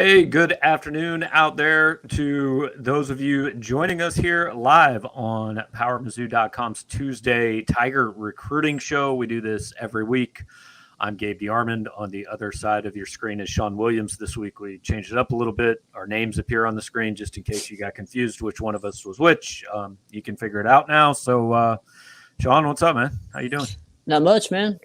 Hey, good afternoon out there to those of you joining us here live on PowerMizzou.com's Tuesday Tiger Recruiting Show. We do this every week. I'm Gabe DeArmond. On the other side of your screen is Sean Williams. This week we changed it up a little bit. Our names appear on the screen just in case you got confused which one of us was which. You can figure it out now. So, Sean, what's up, man? How you doing? Not much, man.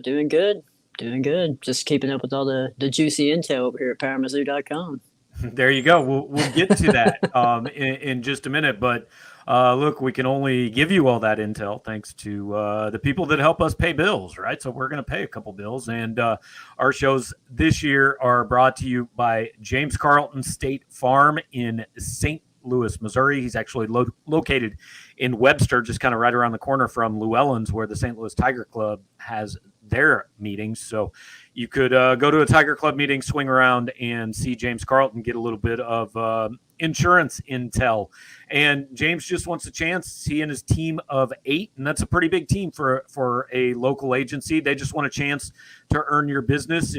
Doing good. Doing good. Just keeping up with all the juicy intel over here at PowerMizzou.com. There you go. We'll get to that in just a minute. But look, we can only give you all that intel thanks to the people that help us pay bills, right? So we're going to pay a couple bills. And our shows this year are brought to you by James Carlton State Farm in St. Louis, Missouri. He's actually located in Webster, just kind of right around the corner from Llewellyn's, where the St. Louis Tiger Club has their meetings. So you could go to a Tiger Club meeting, swing around and see James Carlton, get a little bit of insurance intel. And James just wants a chance. He and his team of 8, and that's a pretty big team for a local agency. They just want a chance to earn your business.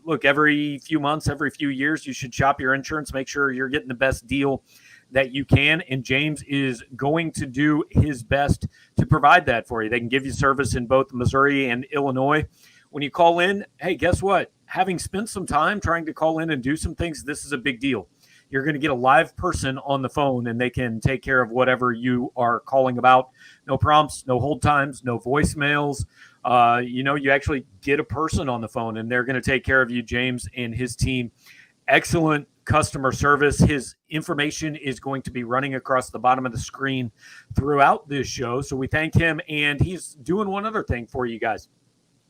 Look, every few months, every few years, you should shop your insurance, make sure you're getting the best deal that you can, and James is going to do his best to provide that for you. They can give you service in both Missouri and Illinois. When you call in, hey, guess what? Having spent some time trying to call in and do some things, this is a big deal. You're going to get a live person on the phone, and they can take care of whatever you are calling about. No prompts, no hold times, no voicemails. You actually get a person on the phone, and they're going to take care of you, James and his team. Excellent customer service. His information is going to be running across the bottom of the screen throughout this show. So we thank him, and he's doing one other thing for you guys.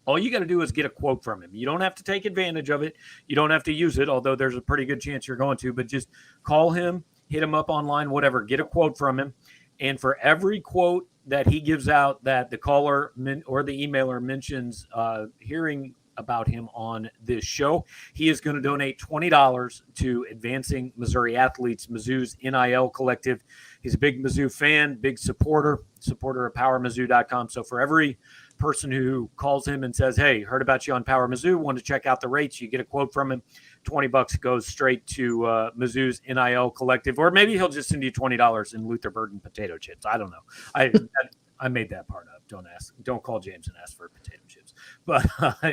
All you got to do is get a quote from him. You don't have to take advantage of it. You don't have to use it, although there's a pretty good chance you're going to, but just call him, hit him up online, whatever, get a quote from him. And for every quote that he gives out that the caller or the emailer mentions hearing about him on this show, he is going to donate $20 to Advancing Missouri Athletes, Mizzou's NIL collective. He's a big Mizzou fan, big supporter of PowerMizzou.com. So for every person who calls him and says, hey, heard about you on Power Mizzou, want to check out the rates, you get a quote from him, $20 goes straight to Mizzou's NIL collective. Or maybe he'll just send you $20 in Luther Burden potato chips. I don't know. I made that part up. Don't call James and ask for potato chips. But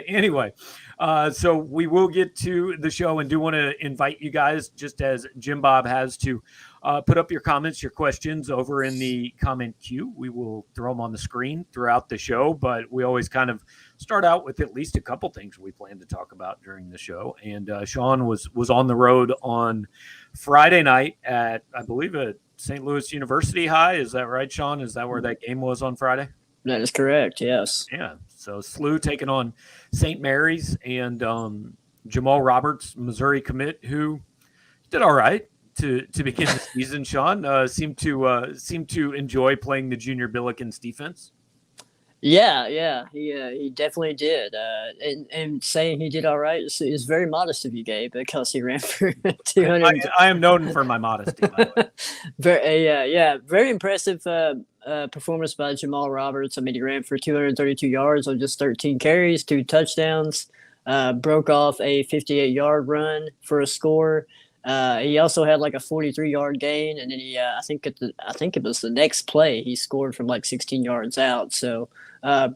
anyway, so we will get to the show, and do want to invite you guys, just as Jim Bob has, to put up your comments, your questions over in the comment queue. We will throw them on the screen throughout the show, but we always kind of start out with at least a couple things we plan to talk about during the show. And Sean was on the road on Friday night at, I believe, at St. Louis University High. Is that right, Sean? Is that where that game was on Friday? That is correct, yes. Yeah. So SLU taking on St. Mary's, and Jamal Roberts, Missouri commit, who did all right to begin the season. Sean seemed to enjoy playing the Junior Billikens defense. Yeah, he definitely did. And saying he did all right is very modest of you, Gabe, because he ran for 200. I am known for my modesty, by the way. Very impressive performance by Jamal Roberts. I mean, he ran for 232 yards on just 13 carries, 2 touchdowns, broke off a 58-yard run for a score. He also had like a 43-yard gain, and then I think it was the next play he scored from like 16 yards out. So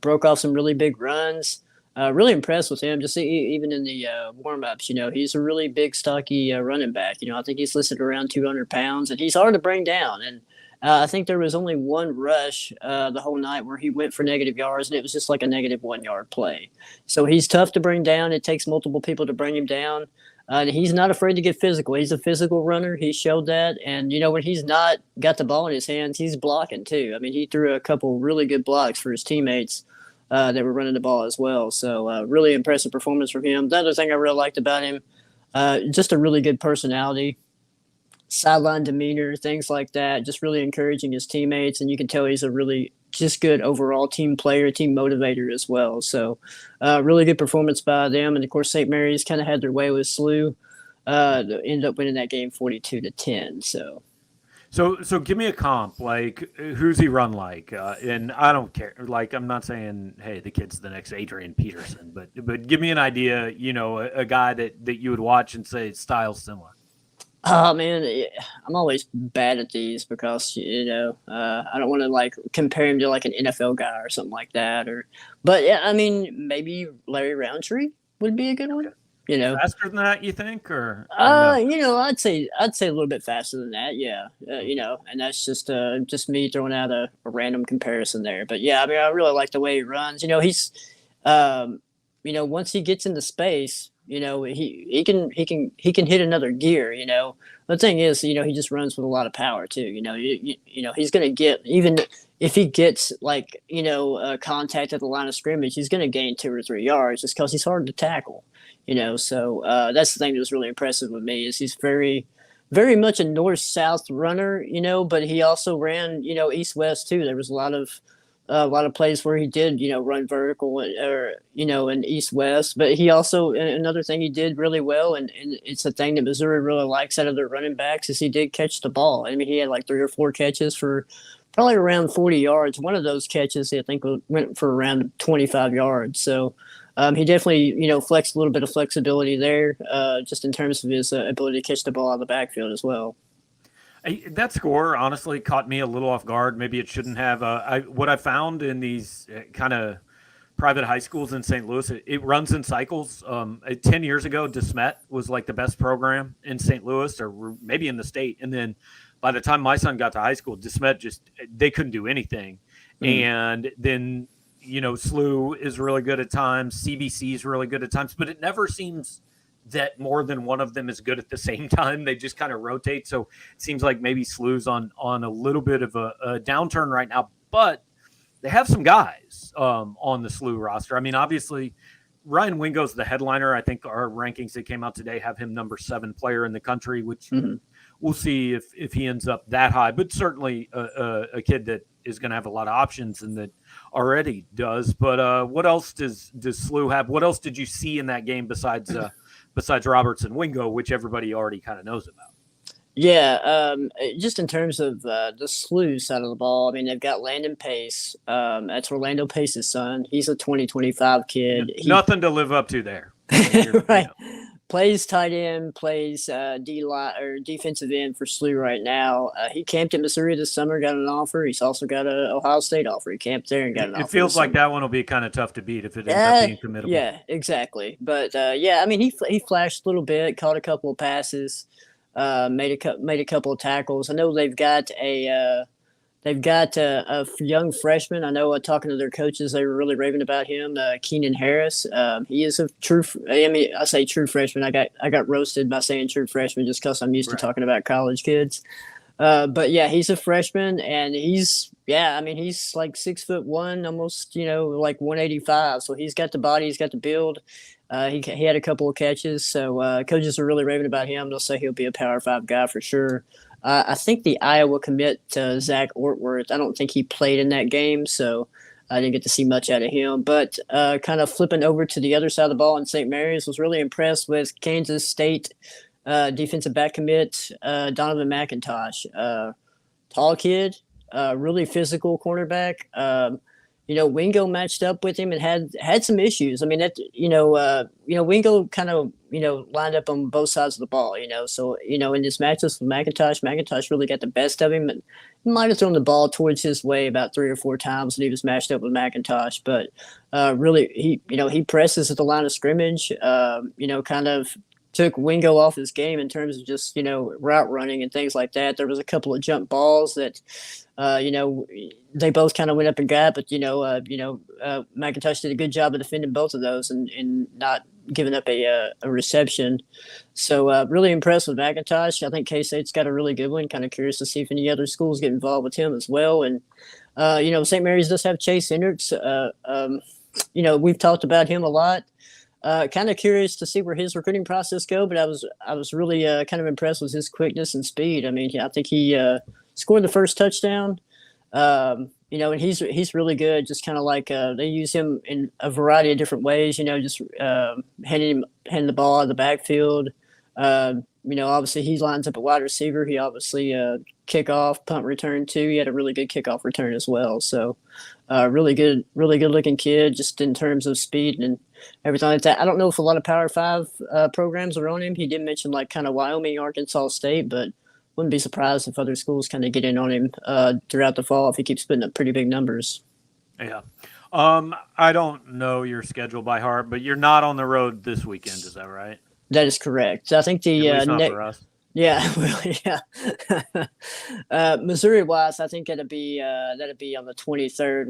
broke off some really big runs. Really impressed with him. Just even in the warm-ups, he's a really big, stocky running back. I think he's listed around 200 pounds, and he's hard to bring down. And I think there was only one rush the whole night where he went for negative yards, and it was just like a negative 1-yard play. So he's tough to bring down. It takes multiple people to bring him down. And he's not afraid to get physical. He's a physical runner. He showed that. And, when he's not got the ball in his hands, he's blocking too. I mean, he threw a couple really good blocks for his teammates that were running the ball as well. So really impressive performance from him. The other thing I really liked about him, just a really good personality, sideline demeanor, things like that, just really encouraging his teammates. And you can tell he's a really just good overall team player, team motivator as well. So really good performance by them. And, of course, St. Mary's kind of had their way with SLU. Ended up winning that game 42-10. So give me a comp. Like, who's he run like? And I don't care. Like, I'm not saying, hey, the kid's the next Adrian Peterson, but give me an idea. A guy that you would watch and say style's similar. Oh man, I'm always bad at these because I don't want to like compare him to like an NFL guy or something like that. But yeah, I mean maybe Larry Roundtree would be a good one. Faster than that, you think, or no? I'd say a little bit faster than that. Yeah, and that's just me throwing out a random comparison there. But yeah, I mean I really like the way he runs. Um, once he gets into space, he can hit another gear. The thing is, he just runs with a lot of power too. He's gonna get, even if he gets like contact at the line of scrimmage, he's gonna gain 2 or 3 yards just because he's hard to tackle. So that's the thing that was really impressive with me is he's very, very much a north-south runner, but he also ran, east-west too. There was a lot of plays where he did, run vertical or, in east-west. But he also, another thing he did really well, and it's a thing that Missouri really likes out of their running backs, is he did catch the ball. I mean, he had like 3 or 4 catches for probably around 40 yards. One of those catches, I think, went for around 25 yards. So he definitely, flexed a little bit of flexibility there, just in terms of his ability to catch the ball out of the backfield as well. That score honestly caught me a little off guard. Maybe it shouldn't have. What I found in these kind of private high schools in St. Louis, it runs in cycles. 10 years ago, DeSmet was like the best program in St. Louis or maybe in the state. And then by the time my son got to high school, DeSmet they couldn't do anything. And then, SLU is really good at times. CBC is really good at times, but it never seems that more than one of them is good at the same time. They just kind of rotate. So it seems like maybe SLU's on a little bit of a downturn right now, but they have some guys on the SLU roster. I mean, obviously Ryan Wingo's the headliner. I think our rankings that came out today have him number 7 player in the country, which we'll see if he ends up that high, but certainly a kid that is going to have a lot of options and that already does. But what else does SLU have? What else did you see in that game besides Roberts and Wingo, which everybody already kind of knows about? Yeah, just in terms of the SLU side of the ball, I mean, they've got Landon Pace. That's Orlando Pace's son. He's a 2025 kid. Nothing to live up to there. Right. Plays tight end, plays D-line or defensive end for SLU right now. He camped at Missouri this summer, got an offer. He's also got an Ohio State offer. He camped there and got an offer. It feels like that one will be kind of tough to beat if it ends up being committable. Yeah, exactly. But I mean, he flashed a little bit, caught a couple of passes, made a couple of tackles. I know they've got a young freshman. I know talking to their coaches, they were really raving about him. Keenan Harris. He is a true. I mean, I say true freshman. I got roasted by saying true freshman just because I'm used to talking about college kids. But yeah, he's a freshman, and he's like 6'1", almost like 185. So he's got the body, he's got the build. He had a couple of catches, so coaches are really raving about him. They'll say he'll be a Power 5 guy for sure. I think the Iowa commit Zach Ortworth, I don't think he played in that game, so I didn't get to see much out of him. But kind of flipping over to the other side of the ball in St. Mary's, was really impressed with Kansas State defensive back commit Donovan McIntosh. Tall kid, really physical cornerback. Wingo matched up with him and had some issues. I mean, Wingo kind of, lined up on both sides of the ball, So, in this matchup with McIntosh really got the best of him and might have thrown the ball towards his way about 3 or 4 times when he was matched up with McIntosh. But really, he presses at the line of scrimmage, kind of took Wingo off his game in terms of just, route running and things like that. There was a couple of jump balls that, they both kind of went up and got, but, McIntosh did a good job of defending both of those and not giving up a reception. So really impressed with McIntosh. I think K-State's got a really good one. Kind of curious to see if any other schools get involved with him as well. And, St. Mary's does have Chase Hendricks. We've talked about him a lot. Kind of curious to see where his recruiting process go, but I was really kind of impressed with his quickness and speed. I mean, I think he scored the first touchdown. And he's really good. Just kind of like they use him in a variety of different ways. Just handing the ball out of the backfield. obviously he lines up a wide receiver. He obviously kickoff, punt return too. He had a really good kickoff return as well. So really good looking kid, just in terms of speed and everything like that. I don't know if a lot of Power Five programs are on him. He did mention like kind of Wyoming, Arkansas State, but wouldn't be surprised if other schools kind of get in on him throughout the fall if he keeps putting up pretty big numbers. Yeah. I don't know your schedule by heart, but you're not on the road this weekend. Is that right? That is correct. I think the At least not for us. yeah, well, yeah. Missouri wise, I think that'd be on the 23rd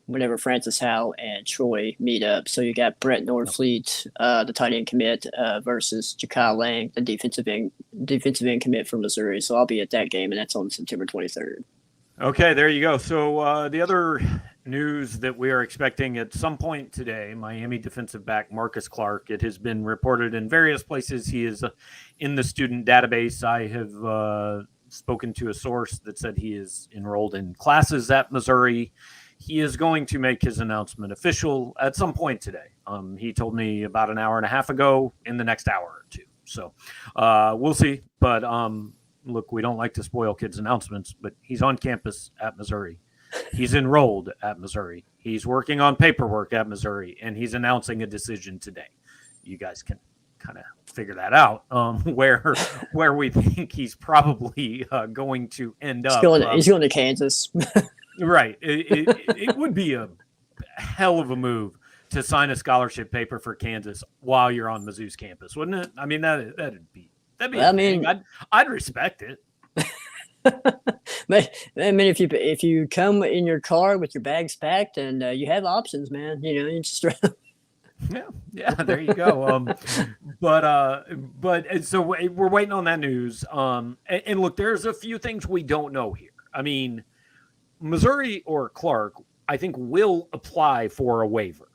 whenever Francis Howell and Troy meet up. So you got Brett Norfleet, the tight end commit, versus Jakai Lang, the defensive end commit from Missouri. So I'll be at that game, and that's on September 23rd. Okay, there you go. So the other news that we are expecting at some point today, Miami defensive back Marcus Clark. It has been reported in various places he is in the student database. I have spoken to a source that said he is enrolled in classes at Missouri. He is going to make his announcement official at some point today. He told me about an hour and a half ago, in the next hour or two. So we'll see. But look, we don't like to spoil kids' announcements, but he's on campus at Missouri. He's enrolled at Missouri. He's working on paperwork at Missouri, and he's announcing a decision today. You guys can kind of figure that out, where we think he's probably going to end up. He's going to Kansas. Right. It would be a hell of a move to sign a scholarship paper for Kansas while you're on Mizzou's campus, wouldn't it? I mean, that'd be. I'd respect it. But I mean, if you come in your car with your bags packed and you have options, man, you just yeah, there you go. But so we're waiting on that news. And look, there's a few things we don't know here. I mean, Missouri or Clark, I think, will apply for a waiver,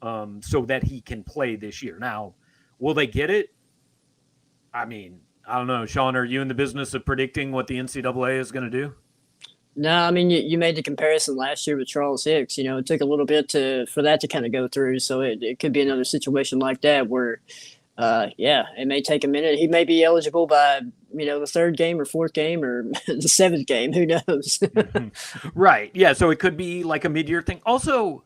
so that he can play this year. Now, will they get it? I mean, I don't know. Sean, are you in the business of predicting what the NCAA is going to do? No, I mean, you made the comparison last year with Charles Hicks. It took a little bit for that to kind of go through. So it could be another situation like that where, it may take a minute. He may be eligible by, the third game or fourth game or the seventh game. Who knows? Right. Yeah. So it could be like a mid-year thing. Also,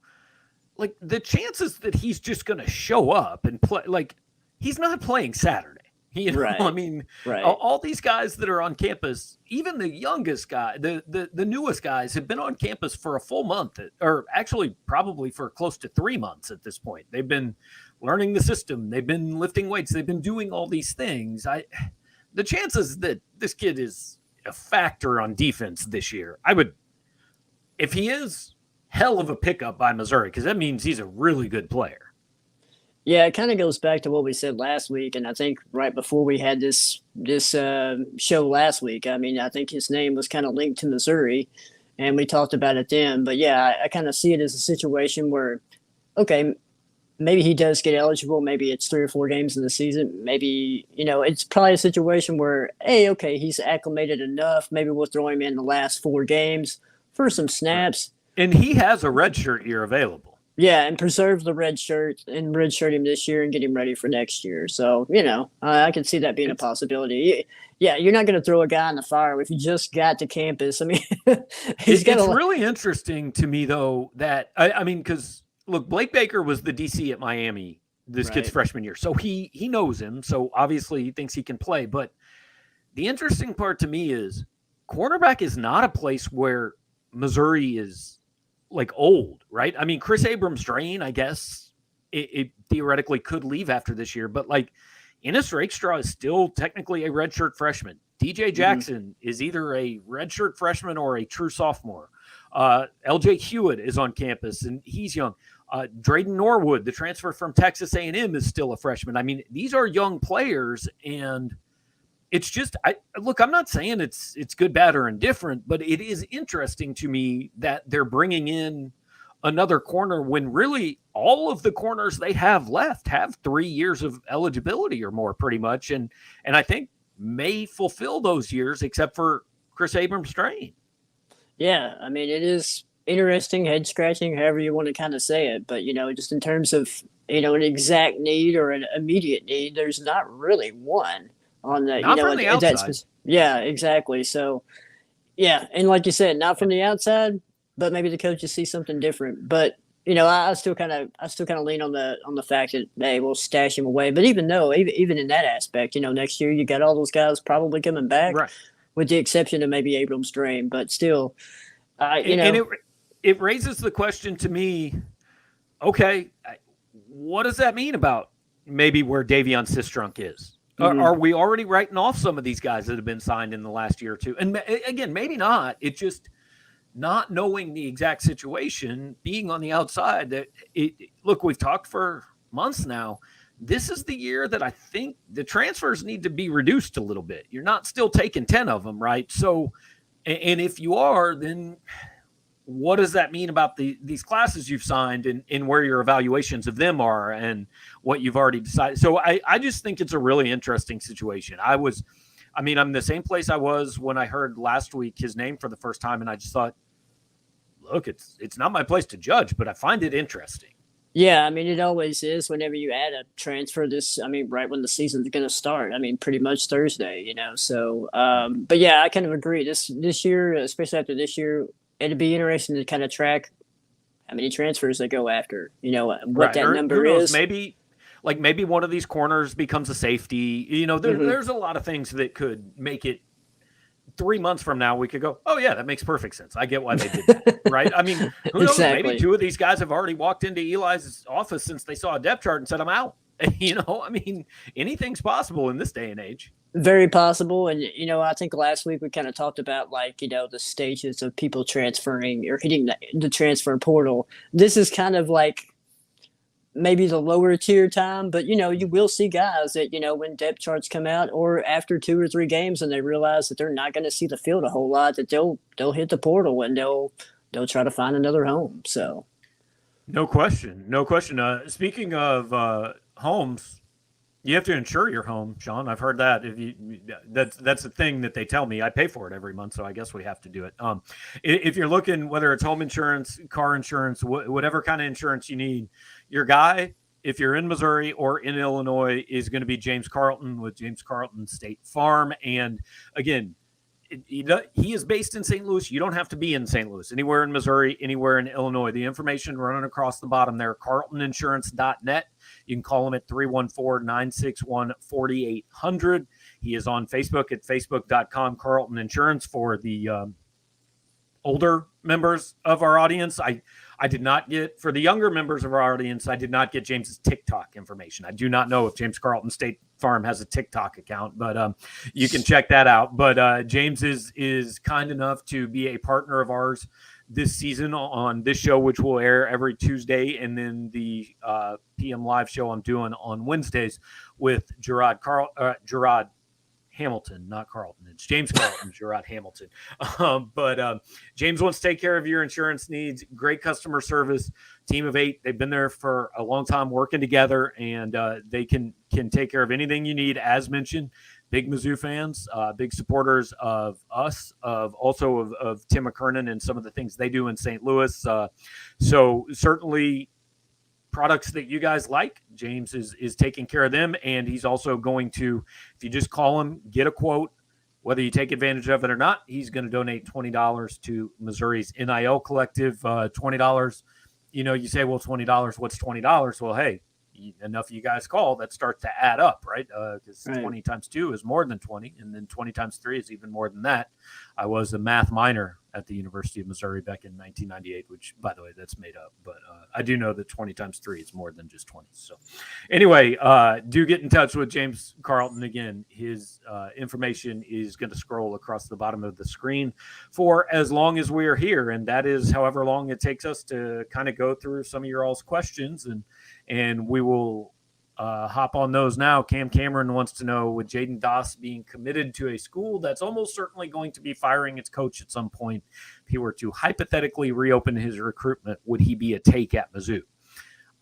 like, the chances that he's just going to show up and play, like, he's not playing Saturday. Right. I mean, right. All these guys that are on campus, even the youngest guy, the newest guys have been on campus for a full month, or actually probably for close to 3 months at this point. They've been learning the system. They've been lifting weights. They've been doing all these things. The chances that this kid is a factor on defense this year, if he is, hell of a pickup by Missouri, because that means he's a really good player. Yeah, it kind of goes back to what we said last week, and I think right before we had this show last week, I mean, I think his name was kind of linked to Missouri, and we talked about it then. But yeah, I kind of see it as a situation where, okay, maybe he does get eligible. Maybe it's 3 or 4 games in the season. Maybe, it's probably a situation where, hey, okay, he's acclimated enough. Maybe we'll throw him in the last 4 games for some snaps. And he has a redshirt year available. Yeah, and preserve the red shirt and redshirt him this year and get him ready for next year. So, I can see that being a possibility. Yeah, you're not going to throw a guy in the fire if you just got to campus. I mean, it's really interesting to me, though, that, I mean, because, look, Blake Baker was the DC at Miami this kid's freshman year. So he knows him. So obviously he thinks he can play. But the interesting part to me is cornerback is not a place where Missouri is like old, right? I mean, Chris Abrams-Drain, I guess it theoretically could leave after this year, but like Ennis Rakestraw is still technically a redshirt freshman. DJ Jackson is either a redshirt freshman or a true sophomore. LJ Hewitt is on campus and he's young. Drayden Norwood, the transfer from Texas A&M, is still a freshman. I mean, these are young players, and it's just, I'm not saying it's good, bad, or indifferent, but it is interesting to me that they're bringing in another corner when really all of the corners they have left have 3 years of eligibility or more, pretty much, and I think may fulfill those years, except for Chris Abrams-Drain. Yeah, I mean, it is interesting, head scratching, however you want to kind of say it, but just in terms of an exact need or an immediate need, there's not really one. on the, Not from the outside. Yeah, exactly. So, yeah, and like you said, not from the outside, but maybe the coaches see something different. But I still kind of lean on the fact that hey, we'll stash him away. But even in that aspect, next year you got all those guys probably coming back, Right. with the exception of maybe Abrams Drain. But still, And it raises the question to me. Okay, what does that mean about maybe where Davion Sistrunk is? Are we already writing off some of these guys that have been signed in the last year or two? And again, maybe not. It's just not knowing the exact situation, being on the outside. That look, we've talked for months now. This is the year that I think the transfers need to be reduced a little bit. You're not still taking 10 of them, right? So, and if you are, then what does that mean about these classes you've signed and where your evaluations of them are and what you've already decided? So I just think it's a really interesting situation. I'm in the same place I was when I heard last week his name for the first time. And I just thought, look, it's not my place to judge, but I find it interesting. Yeah, it always is whenever you add a transfer right when the season's going to start. Pretty much Thursday, So, but yeah, I kind of agree. This year, especially after this year, it'd be interesting to kind of track how many transfers they go after, what that number is. Maybe one of these corners becomes a safety. There's a lot of things that could make it 3 months from now. We could go, oh yeah, that makes perfect sense. I get why they did that, right? Who knows? Exactly. Maybe two of these guys have already walked into Eli's office since they saw a depth chart and said, I'm out. Anything's possible in this day and age. Very possible. And, I think last week we kind of talked about the stages of people transferring or hitting the transfer portal. This is kind of like maybe the lower tier time, but, you will see guys that, when depth charts come out or after 2 or 3 games and they realize that they're not going to see the field a whole lot, that they'll hit the portal and they'll try to find another home. So. No question. Speaking of homes, you have to insure your home, Sean. I've heard that. That's the thing that they tell me. I pay for it every month, so I guess we have to do it. If you're looking, whether it's home insurance, car insurance, whatever kind of insurance you need, your guy, if you're in Missouri or in Illinois, is going to be James Carlton with James Carlton State Farm. And again, he is based in St. Louis. You don't have to be in St. Louis. Anywhere in Missouri, anywhere in Illinois. The information running across the bottom there, carltoninsurance.net. You can call him at 314-961-4800. He is on Facebook at facebook.com, Carlton Insurance, for the older members of our audience. I did not get, for the younger members of our audience, I did not get James's TikTok information. I do not know if James Carlton State Farm has a TikTok account, but you can check that out. But James is kind enough to be a partner of ours this season on this show, which will air every Tuesday, and then the PM live show I'm doing on Wednesdays with Gerard Hamilton, not Carlton. It's James Carlton, Gerard Hamilton. But James wants to take care of your insurance needs. Great customer service, team of 8. They've been there for a long time working together, and they can take care of anything you need. As mentioned, big Mizzou fans, big supporters of us, of Tim McKernan and some of the things they do in St. Louis. So certainly products that you guys like, James is taking care of them, and he's also going to, if you just call him, get a quote, whether you take advantage of it or not, he's going to donate $20 to Missouri's NIL collective. $20. You say, well, $20, what's $20? Well, hey, enough of you guys call, that starts to add up, right? Because 20 times 2 is more than 20, and then 20 times 3 is even more than that. I was a math minor at the University of Missouri back in 1998, which, by the way, that's made up. But I do know that 20 times 3 is more than just 20. So anyway, do get in touch with James Carlton. Again, his information is going to scroll across the bottom of the screen for as long as we are here. And that is however long it takes us to kind of go through some of your all's questions. And we will hop on those now. Cam Cameron wants to know, with Jaden Doss being committed to a school that's almost certainly going to be firing its coach at some point, if he were to hypothetically reopen his recruitment, would he be a take at Mizzou?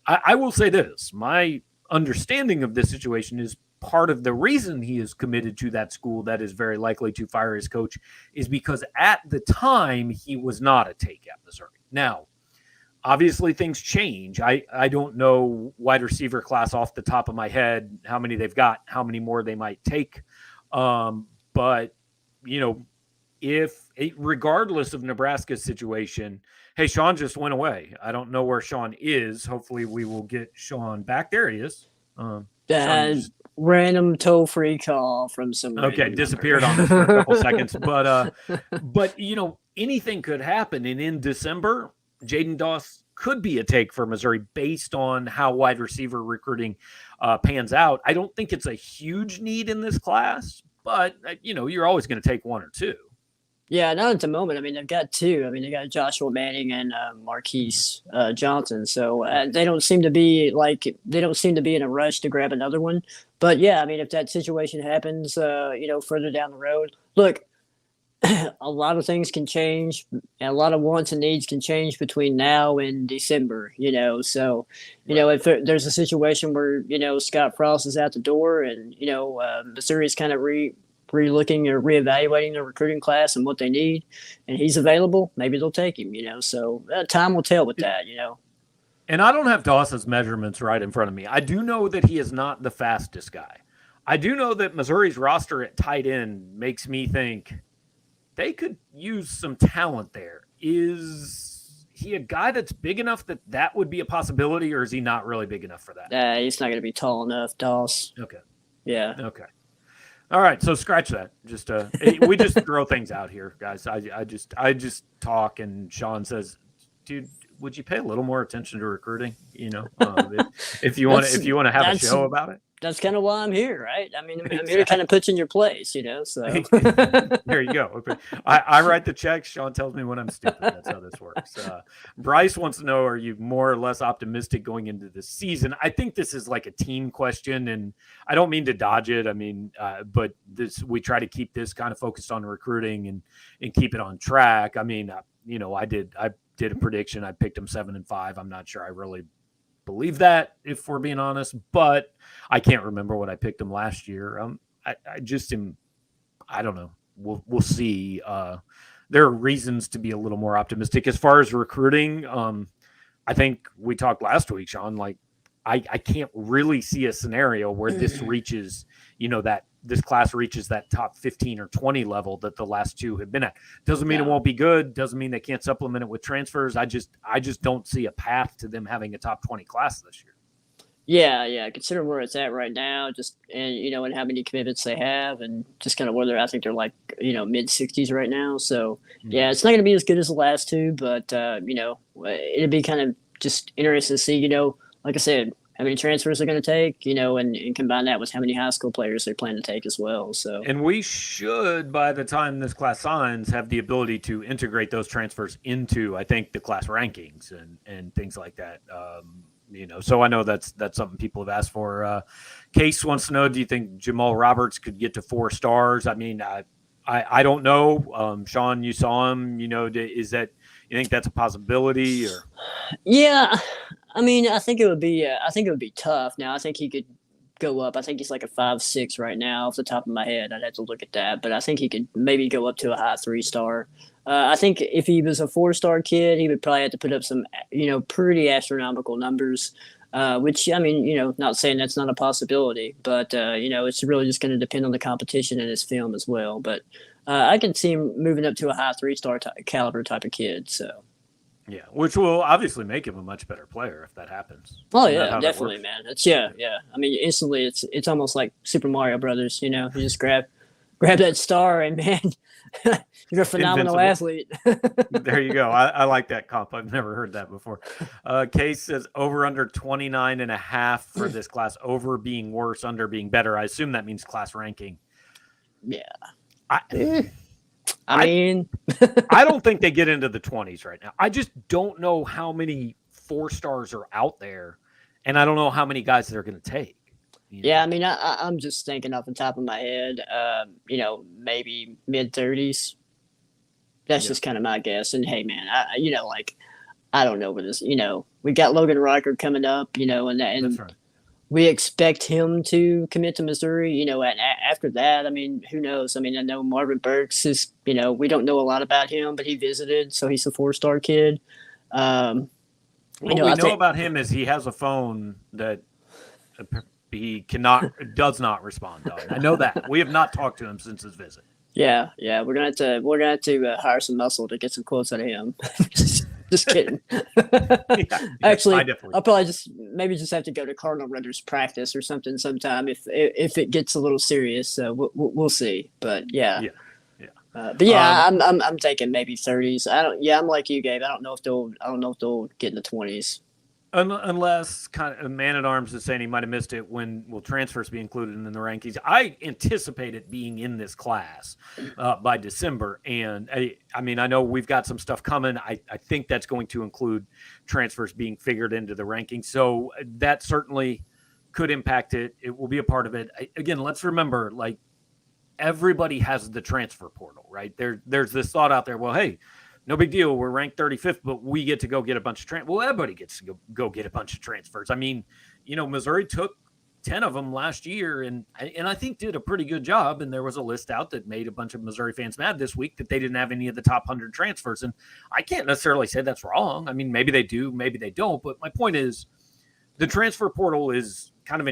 I will say this. My understanding of this situation is part of the reason he is committed to that school that is very likely to fire his coach is because at the time he was not a take at Missouri. Now, obviously, things change. I don't know wide receiver class off the top of my head, how many they've got, how many more they might take. But if regardless of Nebraska's situation, hey, Sean just went away. I don't know where Sean is. Hopefully, we will get Sean back. There he is. Sean just, Random toll free call from some okay, random disappeared number. on us for a couple seconds, but anything could happen, and in December, Jaden Doss could be a take for Missouri based on how wide receiver recruiting pans out. I don't think it's a huge need in this class, but you're always going to take one or two. Yeah, not at the moment. I mean, they've got two. I mean, they got Joshua Manning and Marquise Johnson. So they don't seem to be in a rush to grab another one. But yeah, I mean, if that situation happens, further down the road, look, a lot of things can change, and a lot of wants and needs can change between now and December. So if there's a situation where Scott Frost is out the door, and Missouri is kind of re-looking or reevaluating their recruiting class and what they need, and he's available, maybe they'll take him. So time will tell with that. And I don't have Doss's measurements right in front of me. I do know that he is not the fastest guy. I do know that Missouri's roster at tight end makes me think they could use some talent there. Is he a guy that's big enough that would be a possibility, or is he not really big enough for that? He's not going to be tall enough, Doss. Okay. Yeah. Okay. All right, so scratch that. Just we just throw things out here, guys. I just talk, and Sean says, "Dude, would you pay a little more attention to recruiting? If you want to have a show about it." That's kind of why I'm here, right? I mean, I'm here to kind of put you in your place, So there you go. I write the checks. Sean tells me when I'm stupid. That's how this works. Bryce wants to know: are you more or less optimistic going into the season? I think this is like a team question, and I don't mean to dodge it. I mean, but we try to keep this kind of focused on recruiting and keep it on track. I mean, I did a prediction. I picked them 7-5. I'm not sure I really believe that, if we're being honest, but I can't remember what I picked them last year. I just am. I don't know. We'll see. There are reasons to be a little more optimistic as far as recruiting. I think we talked last week, Sean. Like, I can't really see a scenario where this reaches, that this class reaches that top 15 or 20 level that the last two have been at. Doesn't mean it won't be good. Doesn't mean they can't supplement it with transfers. I just don't see a path to them having a top 20 class this year. Yeah. Consider where it's at right now, and how many commitments they have, and just kind of I think they're like, mid 60s right now. So yeah, it's not going to be as good as the last two, but it'd be kind of just interesting to see, like I said, how many transfers they're going to take, and combine that with how many high school players they plan to take as well. So, and we should, by the time this class signs, have the ability to integrate those transfers into, I think, the class rankings and things like that. So I know that's something people have asked for. Case wants to know: do you think Jamal Roberts could get to 4 stars? I mean, I don't know. Sean, you saw him. Is that, you think that's a possibility? Or yeah. I mean, I think it would be tough. Now, I think he could go up. I think he's like a 5.6 right now, off the top of my head. I'd have to look at that, but I think he could maybe go up to a high 3-star. I think if he was a 4-star kid, he would probably have to put up some, pretty astronomical numbers. Which, I mean, not saying that's not a possibility, but it's really just going to depend on the competition in his film as well. But I can see him moving up to a high 3-star caliber type of kid. So. Yeah, which will obviously make him a much better player if that happens. Oh yeah, definitely, man. Yeah. I mean, instantly, it's almost like Super Mario Brothers. You just grab that star, and man, you're a phenomenal athlete. There you go. I like that comp. I've never heard that before. Case says over under 29.5 for this class. Over being worse, under being better. I assume that means class ranking. Yeah. I mean, I don't think they get into the 20s right now. I just don't know how many 4-stars are out there, and I don't know how many guys they're going to take. Yeah, I mean, I'm just thinking off the top of my head, maybe mid 30s. That's just kind of my guess. And hey, man, I don't know what this. We got Logan Riker coming up, and that's right. We expect him to commit to Missouri, and after that, I mean, who knows? I mean, I know Marvin Burks is, we don't know a lot about him, but he visited, so he's a 4-star kid. What we know about him is he has a phone that he does not respond on. I know that. We have not talked to him since his visit. Yeah, we're gonna have to hire some muscle to get some quotes out of him. Just kidding. Actually, I'll probably just have to go to Cardinal Runners practice or something sometime if it gets a little serious. So we'll see. But yeah. I'm taking maybe 30s. I'm like you, Gabe. I don't know if they'll get in the 20s. Unless kind of Man at Arms is saying he might have missed it. When will transfers be included in the rankings? I anticipate it being in this class by December. And I mean, I know we've got some stuff coming. I think that's going to include transfers being figured into the rankings. So that certainly could impact it. It will be a part of it. Again, let's remember, like, everybody has the transfer portal, right? There's this thought out there, well, hey, no big deal. We're ranked 35th, but we get to go get a bunch of transfers. Well, everybody gets to go get a bunch of transfers. I mean, Missouri took 10 of them last year and I think did a pretty good job. And there was a list out that made a bunch of Missouri fans mad this week that they didn't have any of the top 100 transfers. And I can't necessarily say that's wrong. I mean, maybe they do, maybe they don't. But my point is the transfer portal is kind of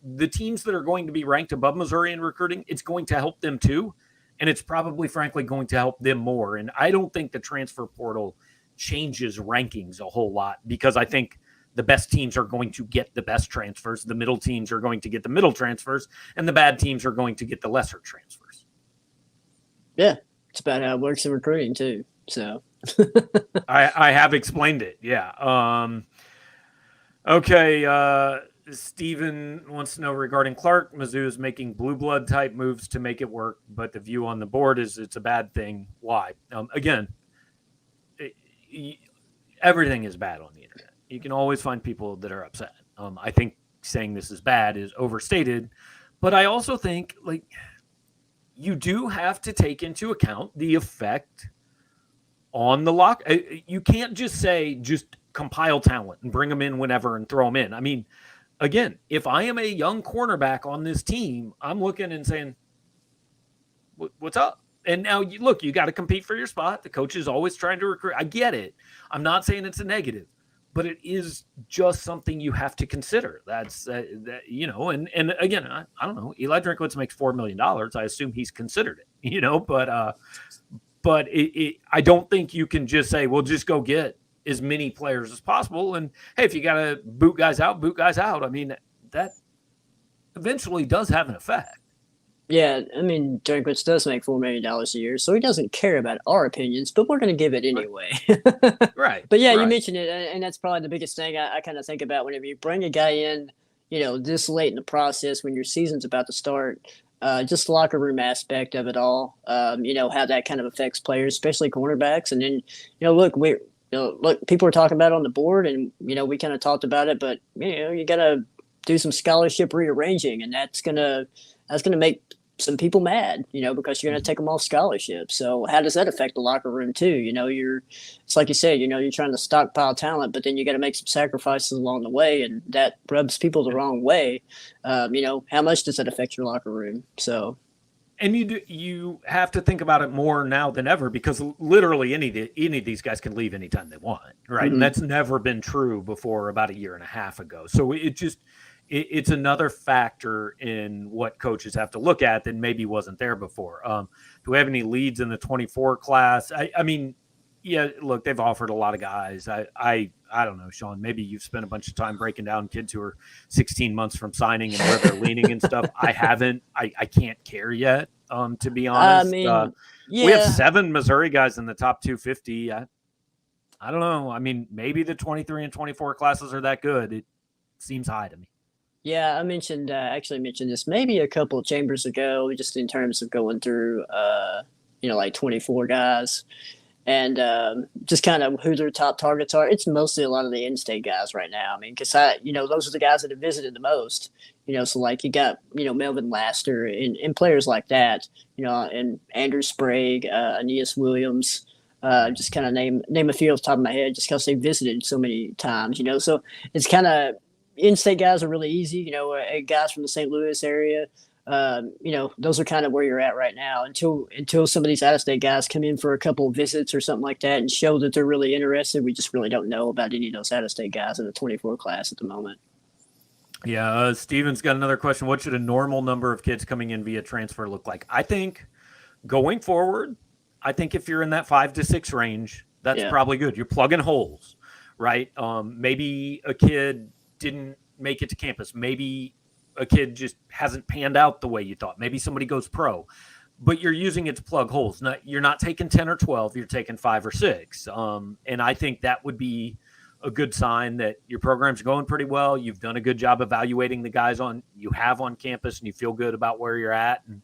the teams that are going to be ranked above Missouri in recruiting, it's going to help them too. And it's probably, frankly, going to help them more. And I don't think the transfer portal changes rankings a whole lot because I think the best teams are going to get the best transfers. The middle teams are going to get the middle transfers, and the bad teams are going to get the lesser transfers. Yeah, it's about how it works in recruiting too. So I have explained it. Yeah. Okay. Steven wants to know regarding Clark. Mizzou is making blue blood type moves to make it work, but the view on the board is it's a bad thing. Why? Again, everything is bad on the internet. You can always find people that are upset. I think saying this is bad is overstated, but I also think you do have to take into account the effect on the lock. You can't just say just compile talent and bring them in whenever and throw them in. I mean, again, if I am a young cornerback on this team, I'm looking and saying, what's up? And now, you got to compete for your spot. The coach is always trying to recruit. I get it. I'm not saying it's a negative, but it is just something you have to consider. That's, and again, I don't know. Eli Drinkwitz makes $4 million. I assume he's considered it, but I don't think you can just say, well, just go get as many players as possible. And hey, if you got to boot guys out. I mean, that eventually does have an effect. Yeah. I mean, Drinkwitz does make $4 million a year, so he doesn't care about our opinions, but we're going to give it anyway. Right. But yeah, you mentioned it. And that's probably the biggest thing I kind of think about whenever you bring a guy in, this late in the process when your season's about to start, just the locker room aspect of it all, how that kind of affects players, especially cornerbacks. And then, look, people are talking about it on the board and, we kind of talked about it, but, you got to do some scholarship rearranging, and that's going to make some people mad, because you're going to take them off scholarship. So how does that affect the locker room too? It's like you said, you're trying to stockpile talent, but then you got to make some sacrifices along the way, and that rubs people the wrong way. How much does that affect your locker room? So. And you have to think about it more now than ever, because literally any of these guys can leave anytime they want, right? Mm-hmm. And that's never been true before about a year and a half ago. So it's another factor in what coaches have to look at that maybe wasn't there before. Do we have any leads in the 24 class? I mean, yeah, look, they've offered a lot of guys. I don't know, Sean, maybe you've spent a bunch of time breaking down kids who are 16 months from signing and where they're leaning and stuff. I haven't. I can't care yet, to be honest. We have 7 Missouri guys in the top 250. I don't know. I mean, maybe the 23 and 24 classes are that good. It seems high to me. Yeah, I actually mentioned this maybe a couple of chambers ago, just in terms of going through, 24 guys. And just kind of who their top targets are. It's mostly a lot of the in-state guys right now. I mean, because those are the guys that have visited the most. So like you got Melvin Laster and players like that. And Andrew Sprague, Aeneas Williams. Just kind of name a few off the top of my head, just because they visited so many times. So it's kind of in-state guys are really easy. Guys from the St. Louis area. Those are kind of where you're at right now until some of these out-of-state guys come in for a couple of visits or something like that and show that they're really interested. We just really don't know about any of those out-of-state guys in the 24 class at the moment. Yeah, Steven's got another question. What should a normal number of kids coming in via transfer look like? I think going forward, I think if you're in that 5 to 6 range, that's Yeah. probably good. You're plugging holes, right? Maybe a kid didn't make it to campus. Maybe a kid just hasn't panned out the way you thought. Maybe somebody goes pro, but you're using it to plug holes. You're not taking 10 or 12. You're taking 5 or 6. And I think that would be a good sign that your program's going pretty well. You've done a good job evaluating the guys you have on campus, and you feel good about where you're at. And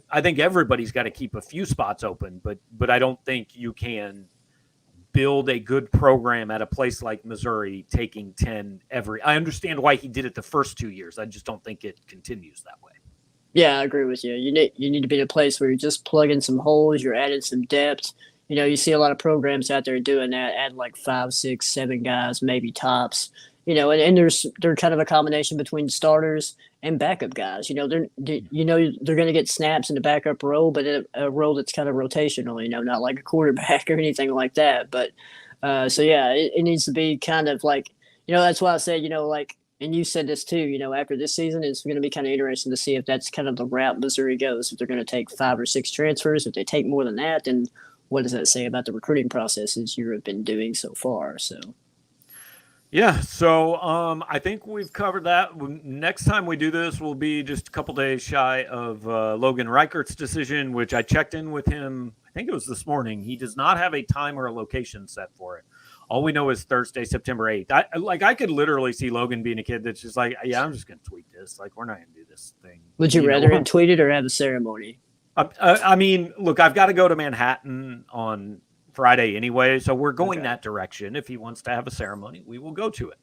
I think everybody's got to keep a few spots open, but I don't think you can build a good program at a place like Missouri taking 10 every. I understand why he did it the first 2 years. I just don't think it continues that way. Yeah, I agree with you. You need to be in a place where you're just plugging some holes, you're adding some depth. You see a lot of programs out there doing that, add like 5, 6, 7 guys, maybe tops. And they're kind of a combination between starters and backup guys. They're going to get snaps in the backup role, but in a role that's kind of rotational. Not like a quarterback or anything like that. But so yeah, it needs to be kind of like that's why I say like. And you said this too, after this season, it's going to be kind of interesting to see if that's kind of the route Missouri goes. If they're going to take 5 or 6 transfers, if they take more than that, then what does that say about the recruiting processes you've been doing so far? So, yeah. So I think we've covered that. Next time we do this, we'll be just a couple days shy of Logan Reichert's decision, which I checked in with him. I think it was this morning. He does not have a time or a location set for it. All we know is Thursday, September 8th. I could literally see Logan being a kid that's just like, yeah, I'm just going to tweet this. Like, we're not going to do this thing. would you rather him tweet it or have a ceremony? I mean, look, I've got to go to Manhattan on Friday anyway, so we're going that direction. If he wants to have a ceremony, we will go to it.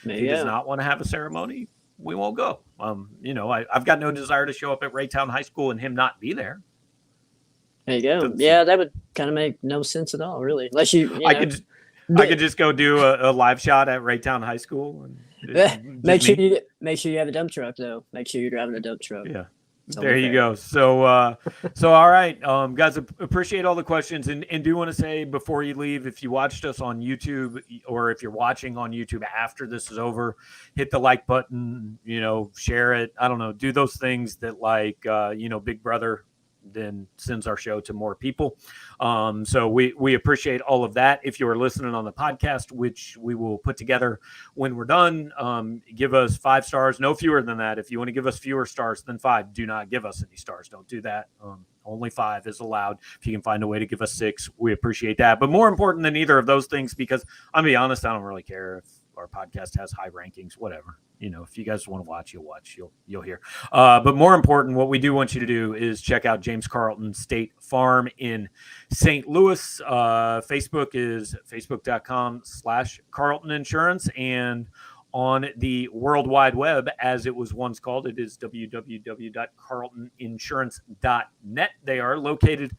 If he does not want to have a ceremony, we won't go. I've got no desire to show up at Raytown High School and him not be there. There you go. Yeah, that would kind of make no sense at all, really. Unless I could just go do a live shot at Raytown High School. And make sure you have a dump truck, though. Make sure you're driving a dump truck. Yeah. There you go. So all right, guys, appreciate all the questions, and do want to say before you leave, if you watched us on YouTube or if you're watching on YouTube after this is over, hit the like button, share it. I don't know, do those things that Big Brother then sends our show to more people. So we appreciate all of that. If you are listening on the podcast, which we will put together when we're done, give us 5 stars, no fewer than that. If you want to give us fewer stars than 5, do not give us any stars. Don't do that. Only 5 is allowed. If you can find a way to give us 6, we appreciate that. But more important than either of those things, because I'm gonna be honest, I don't really care if our podcast has high rankings, whatever. If you guys want to watch, you'll hear. But more important, what we do want you to do is check out James Carlton State Farm in St. Louis. Facebook is facebook.com/Carlton Insurance. And on the World Wide Web, as it was once called, it is www.carltoninsurance.net. They are located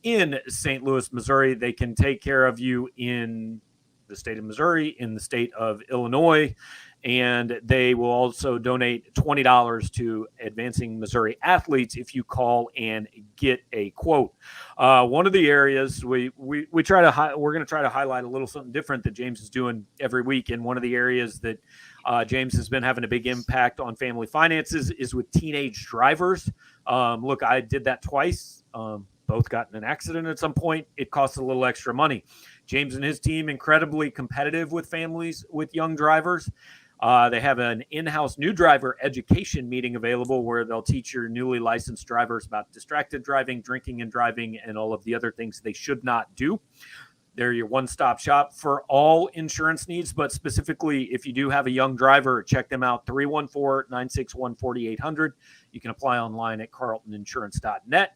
in St. Louis, Missouri. They can take care of you in the state of Missouri, in the state of Illinois, and they will also donate $20 to Advancing Missouri Athletes if you call and get a quote. One of the areas we're going to try to highlight a little something different that James is doing every week, and one of the areas that James has been having a big impact on family finances is with teenage drivers. Look, I did that twice. Both got in an accident at some point. It costs a little extra money. James and his team, incredibly competitive with families with young drivers. They have an in-house new driver education meeting available where they'll teach your newly licensed drivers about distracted driving, drinking and driving, and all of the other things they should not do. They're your one-stop shop for all insurance needs, but specifically if you do have a young driver, check them out, 314-961-4800. You can apply online at carltoninsurance.net.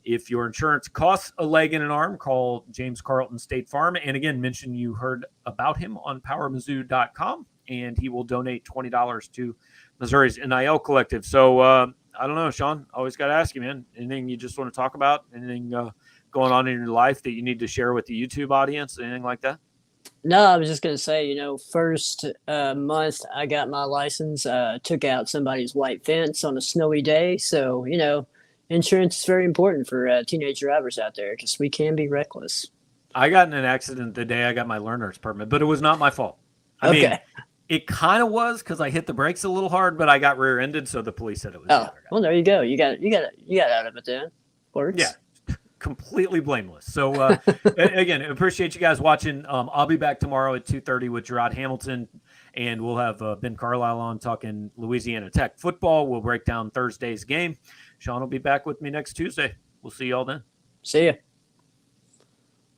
If your insurance costs a leg and an arm, call James Carlton State Farm. And again, mention you heard about him on powermizzou.com, and he will donate $20 to Missouri's NIL Collective. So I don't know, Sean, always got to ask you, man, anything you just want to talk about? Anything going on in your life that you need to share with the YouTube audience? Anything like that? No, I was just going to say, first month I got my license, took out somebody's white fence on a snowy day. So, insurance is very important for teenage drivers out there because we can be reckless. I got in an accident the day I got my learner's permit, but it was not my fault. I mean, It kind of was because I hit the brakes a little hard, but I got rear-ended, so the police said it was the Oh, other guy. well, there you go. You got out of it then. Works. Yeah, completely blameless. So again, appreciate you guys watching. I'll be back tomorrow at 2:30 with Gerard Hamilton, and we'll have Ben Carlisle on talking Louisiana Tech football. We'll break down Thursday's game. Sean will be back with me next Tuesday. We'll see y'all then. See ya.